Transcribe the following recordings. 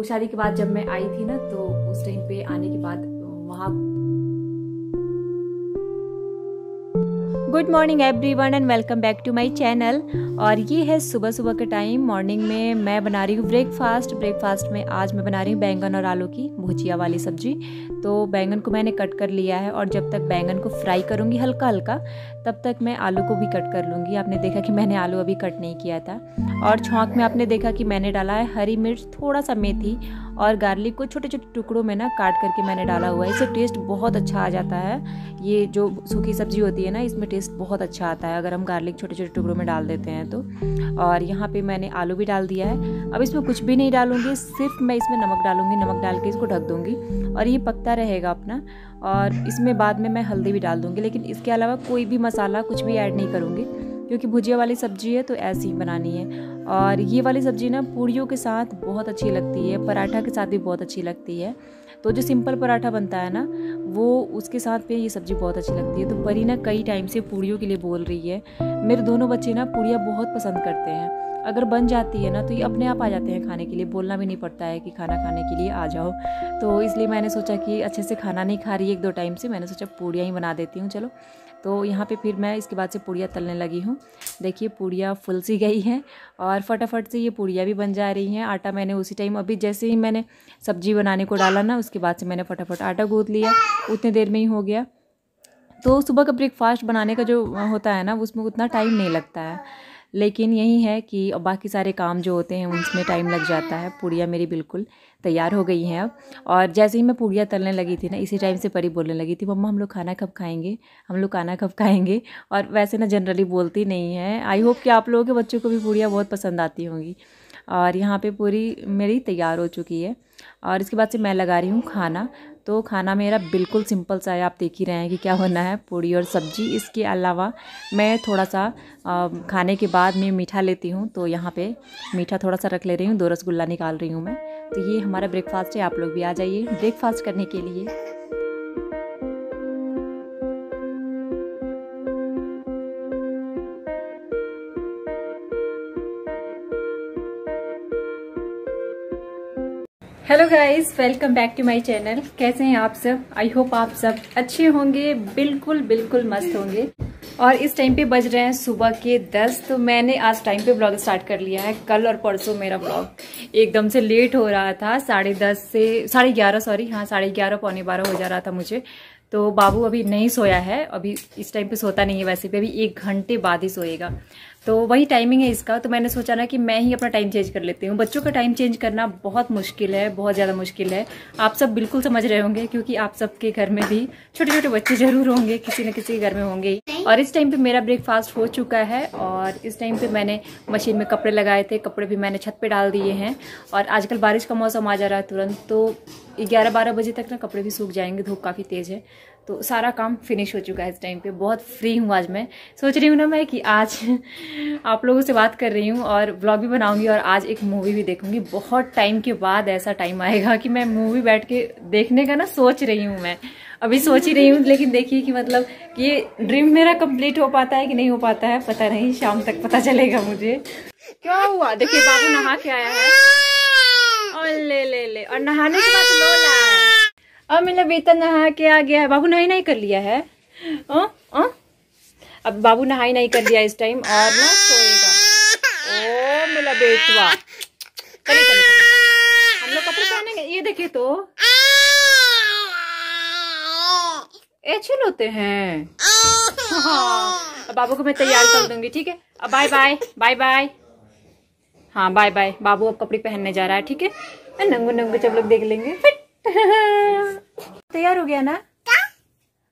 शादी के बाद जब मैं आई थी ना, तो उस टाइम पे आने के बाद वहाँ। Good morning everyone and welcome back to my channel. और ये है सुबह सुबह का टाइम। मॉर्निंग में मैं बना रही हूँ ब्रेकफास्ट में आज मैं बना रही हूँ बैंगन और आलू की भुजिया वाली सब्जी। तो बैंगन को मैंने कट कर लिया है और जब तक बैंगन को फ्राई करूँगी हल्का हल्का, तब तक मैं आलू को भी कट कर लूँगी। आपने देखा कि मैंने आलू अभी कट नहीं किया था। और छौंक में आपने देखा कि मैंने डाला है हरी मिर्च, थोड़ा सा मेथी और गार्लिक को छोटे छोटे टुकड़ों में ना काट करके मैंने डाला हुआ है। इससे टेस्ट बहुत अच्छा आ जाता है। ये जो सूखी सब्जी होती है ना, इसमें टेस्ट बहुत अच्छा आता है अगर हम गार्लिक छोटे छोटे टुकड़ों में डाल देते हैं तो। और यहाँ पे मैंने आलू भी डाल दिया है। अब इसमें कुछ भी नहीं डालूंगी, सिर्फ मैं इसमें नमक डालूंगी। नमक डाल के इसको ढक दूंगी और ये पकता रहेगा अपना। और इसमें बाद में मैं हल्दी भी डाल दूंगी, लेकिन इसके अलावा कोई भी मसाला कुछ भी ऐड नहीं करूँगी क्योंकि भुजिया वाली सब्जी है तो ऐसी ही बनानी है। और ये वाली सब्जी ना पूड़ियों के साथ बहुत अच्छी लगती है, पराठा के साथ भी बहुत अच्छी लगती है। तो जो सिंपल पराठा बनता है ना, वो उसके साथ पे ये सब्ज़ी बहुत अच्छी लगती है। तो परी ना कई टाइम से पूड़ियों के लिए बोल रही है। मेरे दोनों बच्चे ना पूड़ियाँ बहुत पसंद करते हैं। अगर बन जाती है ना तो ये अपने आप आ जाते हैं खाने के लिए, बोलना भी नहीं पड़ता है कि खाना खाने के लिए आ जाओ। तो इसलिए मैंने सोचा कि अच्छे से खाना नहीं खा रही है 1-2 टाइम से, मैंने सोचा पूड़ियाँ ही बना देती हूँ। चलो, तो यहाँ पे फिर मैं इसके बाद से पूड़ियाँ तलने लगी हूँ। देखिए पूड़ियाँ फुल सी गई हैं और फटाफट से ये पूड़ियाँ भी बन जा रही हैं। आटा मैंने उसी टाइम, अभी जैसे ही मैंने सब्जी बनाने को डाला ना, उसके बाद से मैंने फटाफट आटा गूँथ लिया, उतने देर में ही हो गया। तो सुबह का ब्रेकफास्ट बनाने का जो होता है ना, उसमें उतना टाइम नहीं लगता है, लेकिन यही है कि बाकी सारे काम जो होते हैं उनमें टाइम लग जाता है। पूड़ियाँ मेरी बिल्कुल तैयार हो गई हैं अब। और जैसे ही मैं पूड़ियाँ तलने लगी थी ना, इसी टाइम से परी बोलने लगी थी, मम्मा हम लोग खाना कब खाएंगे, हम लोग खाना कब खाएंगे। और वैसे ना जनरली बोलती नहीं है। आई होप कि आप लोगों के बच्चों को भी पूड़ियाँ बहुत पसंद आती होंगी। और यहाँ पे पूरी मेरी तैयार हो चुकी है और इसके बाद से मैं लगा रही हूँ खाना। तो खाना मेरा बिल्कुल सिंपल सा है, आप देख ही रहे हैं कि क्या होना है, पूड़ी और सब्जी। इसके अलावा मैं थोड़ा सा खाने के बाद में मीठा लेती हूँ, तो यहाँ पे मीठा थोड़ा सा रख ले रही हूँ, 2 रसगुल्ला निकाल रही हूँ मैं। तो ये हमारा ब्रेकफास्ट है, आप लोग भी आ जाइए ब्रेकफास्ट करने के लिए। Hello guys, welcome back to my channel. कैसे हैं आप सब? आई होप आप सब अच्छे होंगे, बिल्कुल मस्त होंगे। और इस टाइम पे बज रहे हैं सुबह के 10। तो मैंने आज टाइम पे ब्लॉग स्टार्ट कर लिया है। कल और परसों मेरा ब्लॉग एकदम से लेट हो रहा था, 10:30 से 11:30 सॉरी, हाँ 11:30 पौने 12 हो जा रहा था मुझे। तो बाबू अभी नहीं सोया है, अभी इस टाइम पे सोता नहीं है वैसे भी, अभी 1 घंटे बाद ही सोएगा। तो वही टाइमिंग है इसका। तो मैंने सोचा ना कि मैं ही अपना टाइम चेंज कर लेती हूँ। बच्चों का टाइम चेंज करना बहुत मुश्किल है, बहुत ज़्यादा मुश्किल है। आप सब बिल्कुल समझ रहे होंगे क्योंकि आप सबके घर में भी छोटे छोटे बच्चे जरूर होंगे, किसी न किसी के घर में होंगे। और इस टाइम पे मेरा ब्रेकफास्ट हो चुका है और इस टाइम पे मैंने मशीन में कपड़े लगाए थे, कपड़े भी मैंने छत पे डाल दिए हैं। और आजकल बारिश का मौसम आ जा रहा है तुरंत, तो 11-12 बजे तक ना कपड़े भी सूख जाएंगे, धूप काफ़ी तेज़ है। तो सारा काम फिनिश हो चुका है इस टाइम पे। बहुत फ्री हूँ आज मैं। सोच रही हूँ ना मैं कि आज आप लोगों से बात कर रही हूँ और व्लॉग भी बनाऊंगी और आज एक मूवी भी देखूंगी। बहुत टाइम के बाद ऐसा टाइम आएगा कि मैं मूवी बैठ के देखने का ना सोच रही हूँ मैं। अभी सोच ही रही हूँ, लेकिन देखिए कि मतलब ये ड्रीम मेरा कंप्लीट हो पाता है कि नहीं हो पाता है, पता नहीं, शाम तक पता चलेगा मुझे। क्या हुआ? देखिए बाबू नहा के आया है और ले और नहाने के बाद लोला है। अब मेरा बेटा नहा के आ गया है। बाबू नहाई कर लिया है। अब बाबू नहाई नहीं कर लिया इस टाइम और ना सोएगा। ओ मेरा बेटवा, चलिए हम लोग कपड़े पहनेंगे। ये देखिए तो अच्छे होते हैं। हाँ, अब बाबू को मैं तैयार कर दूंगी, ठीक है? अब बाय बाय। हाँ बाय बाय। बाबू अब कपड़े पहनने जा रहा है, ठीक है? नंगू सब लोग देख लेंगे। तैयार हो गया ना?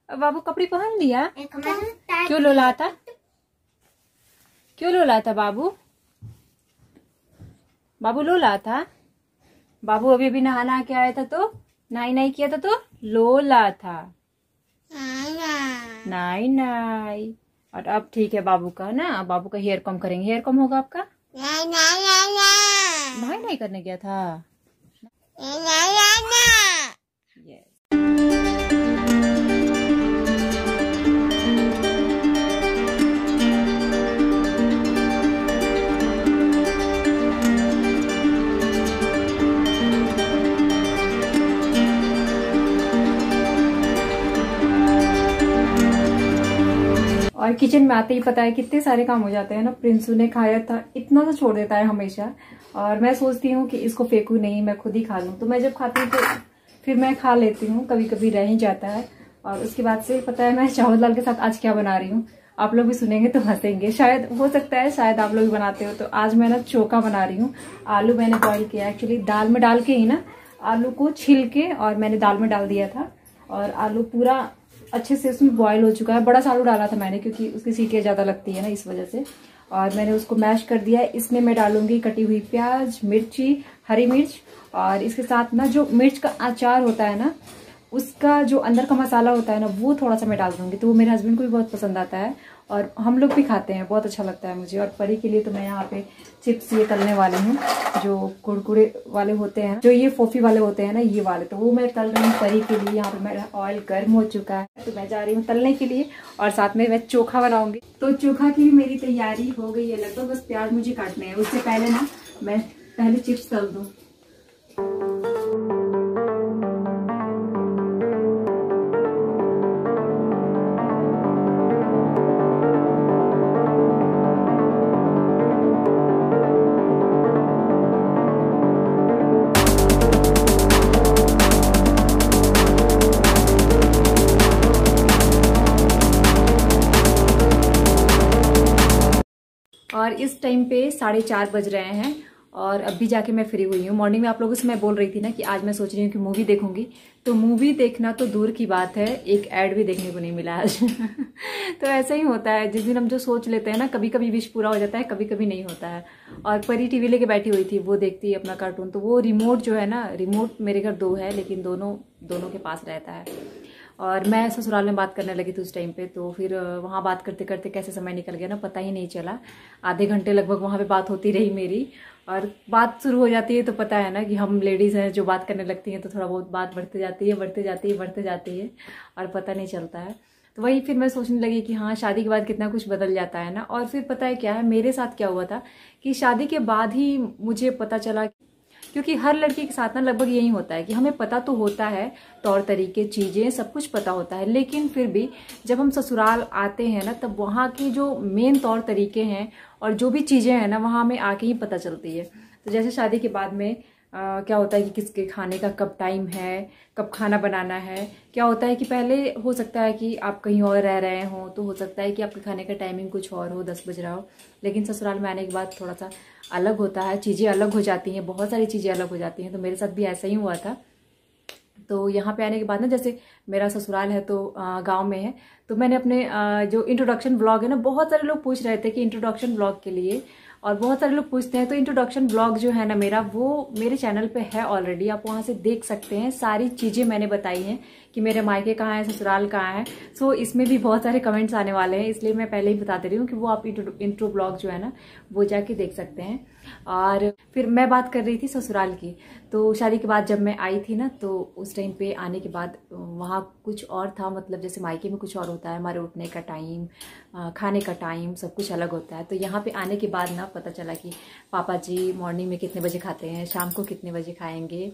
अब बाबू कपड़े पहन लिया। क्यों लोलाता बाबू? बाबू लोलाता? बाबू अभी नहा के आया था तो नहीं किया था तो लोला था। नहीं। और अब ठीक है बाबू का ना, बाबू का हेयर कम करेंगे। हेयर कम होगा आपका? नहीं करने गया था। Yes. और किचन में आते ही पता है कितने सारे काम हो जाते हैं ना। प्रिंसू ने खाया था, इतना सा छोड़ देता है हमेशा, और मैं सोचती हूँ कि इसको फेंकू नहीं, मैं खुद ही खा लूँ। तो मैं जब खाती हूँ तो फिर मैं खा लेती हूँ, कभी कभी रह ही जाता है। और उसके बाद से पता है मैं चावल दाल के साथ आज क्या बना रही हूँ, आप लोग भी सुनेंगे तो हंसेंगे, शायद हो सकता है शायद आप लोग भी बनाते हो। तो आज मैं ना चोखा बना रही हूँ। आलू मैंने बॉईल किया, एक्चुअली दाल में डाल के ही ना, आलू को छिल के और मैंने दाल में डाल दिया था, और आलू पूरा अच्छे से उसमें बॉईल हो चुका है। बड़ा सा आलू डाला था मैंने, क्योंकि उसकी सीटियाँ ज़्यादा लगती है ना, इस वजह से। और मैंने उसको मैश कर दिया है। इसमें मैं डालूंगी कटी हुई प्याज, मिर्ची, हरी मिर्च, और इसके साथ ना जो मिर्च का अचार होता है ना, उसका जो अंदर का मसाला होता है ना, वो थोड़ा सा मैं डाल दूंगी। तो वो मेरे हस्बैंड को भी बहुत पसंद आता है और हम लोग भी खाते हैं, बहुत अच्छा लगता है मुझे। और परी के लिए तो मैं यहाँ पे चिप्स ये तलने वाले हूँ, जो कुरकुरे वाले होते हैं, जो ये फोफी वाले होते हैं ना, ये वाले, तो वो मैं तल रही हूँ परी के लिए। यहाँ पे मेरा ऑयल गर्म हो चुका है, तो मैं जा रही हूँ तलने के लिए, और साथ में मैं चोखा बनाऊंगी। तो चोखा की भी मेरी तैयारी हो गई है लगभग, बस प्याज मुझे काटने हैं। उससे पहले ना मैं पहले चिप्स तल दूँ। और इस टाइम पे 4:30 बज रहे हैं, और अभी जाके मैं फ्री हुई हूँ। मॉर्निंग में आप लोगों से मैं बोल रही थी ना कि आज मैं सोच रही हूँ कि मूवी देखूंगी, तो मूवी देखना तो दूर की बात है, एक ऐड भी देखने को नहीं मिला आज। तो ऐसा ही होता है, जिस दिन हम जो सोच लेते हैं ना, कभी कभी विश पूरा हो जाता है, कभी कभी नहीं होता है। और परी टीवी लेके बैठी हुई थी, वो देखती है अपना कार्टून। तो वो रिमोट जो है ना, रिमोट मेरे घर 2 है, लेकिन दोनों के पास रहता है। और मैं ससुराल में बात करने लगी थी उस टाइम पे, तो फिर वहाँ बात करते करते कैसे समय निकल गया ना, पता ही नहीं चला। आधे घंटे लगभग वहाँ पे बात होती रही मेरी। और बात शुरू हो जाती है तो पता है ना कि हम लेडीज़ हैं, जो बात करने लगती हैं तो थोड़ा बहुत बात बढ़ते जाती है, बढ़ते जाती है, बढ़ते जाती है, और पता नहीं चलता है। तो वही फिर मैं सोचने लगी कि हाँ, शादी के बाद कितना कुछ बदल जाता है ना। और फिर पता है क्या है, मेरे साथ क्या हुआ था कि शादी के बाद ही मुझे पता चला, क्योंकि हर लड़की के साथ ना लगभग यही होता है कि हमें पता तो होता है, तौर तरीके, चीज़ें सब कुछ पता होता है, लेकिन फिर भी जब हम ससुराल आते हैं ना, तब वहाँ की जो मेन तौर तरीके हैं और जो भी चीज़ें हैं ना, वहाँ हमें आके ही पता चलती है। तो जैसे शादी के बाद में क्या होता है कि किसके खाने का कब टाइम है, कब खाना बनाना है। क्या होता है कि पहले हो सकता है कि आप कहीं और रह रहे हो, तो हो सकता है कि आपके खाने का टाइमिंग कुछ और हो, 10 बज रहा हो, लेकिन ससुराल में आने के बाद थोड़ा सा अलग होता है, चीज़ें अलग हो जाती हैं, बहुत सारी चीज़ें अलग हो जाती हैं। तो मेरे साथ भी ऐसा ही हुआ था। तो यहाँ पे आने के बाद ना, जैसे मेरा ससुराल है तो गांव में है, तो मैंने अपने जो इंट्रोडक्शन ब्लॉग है ना, बहुत सारे लोग पूछ रहे थे कि इंट्रोडक्शन ब्लॉग के लिए, और बहुत सारे लोग पूछते हैं। तो इंट्रोडक्शन ब्लॉग जो है ना मेरा, वो मेरे चैनल पे है ऑलरेडी, आप वहाँ से देख सकते हैं। सारी चीज़ें मैंने बताई हैं कि मेरे मायके कहाँ है, ससुराल कहाँ है। सो इसमें भी बहुत सारे कमेंट्स आने वाले हैं, इसलिए मैं पहले ही बता दे रही हूँ कि वो आप इंट्रो ब्लॉग जो है ना, वो जाके देख सकते हैं। और फिर मैं बात कर रही थी ससुराल की। तो शादी के बाद जब मैं आई थी ना, तो उस टाइम पे आने के बाद वहाँ कुछ और था, मतलब जैसे मायके में कुछ और होता है, हमारे उठने का टाइम, खाने का टाइम, सब कुछ अलग होता है। तो यहाँ पे आने के बाद ना पता चला कि पापा जी मॉर्निंग में कितने बजे खाते हैं, शाम को कितने बजे खाएंगे,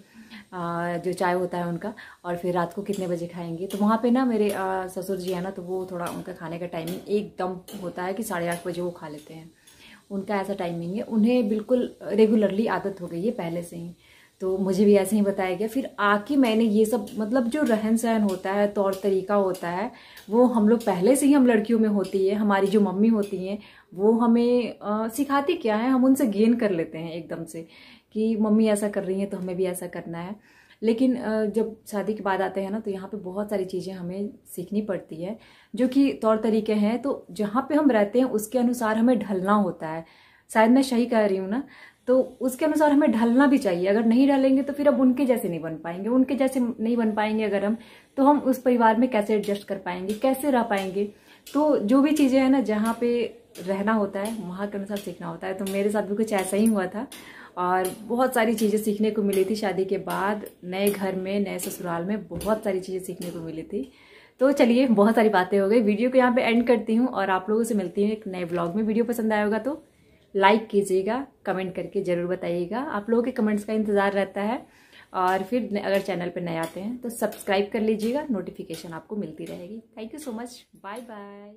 जो चाय होता है उनका, और फिर रात को कितने बजे खाएंगे। तो वहाँ पे ना मेरे ससुर जी है ना, तो वो थोड़ा उनका खाने का टाइमिंग एकदम होता है कि 8:30 बजे वो खा लेते हैं, उनका ऐसा टाइमिंग है। उन्हें बिल्कुल रेगुलरली आदत हो गई है पहले से ही। तो मुझे भी ऐसे ही बताया गया। फिर आके मैंने ये सब, मतलब जो रहन सहन होता है, तौर तरीका होता है, वो हम लोग पहले से ही, हम लड़कियों में होती है। हमारी जो मम्मी होती हैं वो हमें सिखाती क्या है, हम उनसे गेन कर लेते हैं एकदम से कि मम्मी ऐसा कर रही हैं तो हमें भी ऐसा करना है। लेकिन जब शादी के बाद आते हैं ना, तो यहाँ पे बहुत सारी चीज़ें हमें सीखनी पड़ती है, जो कि तौर तरीके हैं। तो जहाँ पे हम रहते हैं उसके अनुसार हमें ढलना होता है। शायद मैं सही कह रही हूँ ना, तो उसके अनुसार हमें ढलना भी चाहिए। अगर नहीं ढलेंगे तो फिर अब उनके जैसे नहीं बन पाएंगे, उनके जैसे नहीं बन पाएंगे अगर हम, तो हम उस परिवार में कैसे एडजस्ट कर पाएंगे, कैसे रह पाएंगे। तो जो भी चीज़ें हैं ना, जहाँ पे रहना होता है वहाँ के अनुसार सीखना होता है। तो मेरे साथ भी कुछ ऐसा ही हुआ था, और बहुत सारी चीज़ें सीखने को मिली थी शादी के बाद। नए घर में, नए ससुराल में बहुत सारी चीज़ें सीखने को मिली थी। तो चलिए, बहुत सारी बातें हो गई, वीडियो को यहाँ पे एंड करती हूँ और आप लोगों से मिलती हूँ एक नए व्लॉग में। वीडियो पसंद आया होगा तो लाइक कीजिएगा, कमेंट करके ज़रूर बताइएगा, आप लोगों के कमेंट्स का इंतज़ार रहता है। और फिर अगर चैनल पर नए आते हैं तो सब्सक्राइब कर लीजिएगा, नोटिफिकेशन आपको मिलती रहेगी। Thank you so much, bye bye.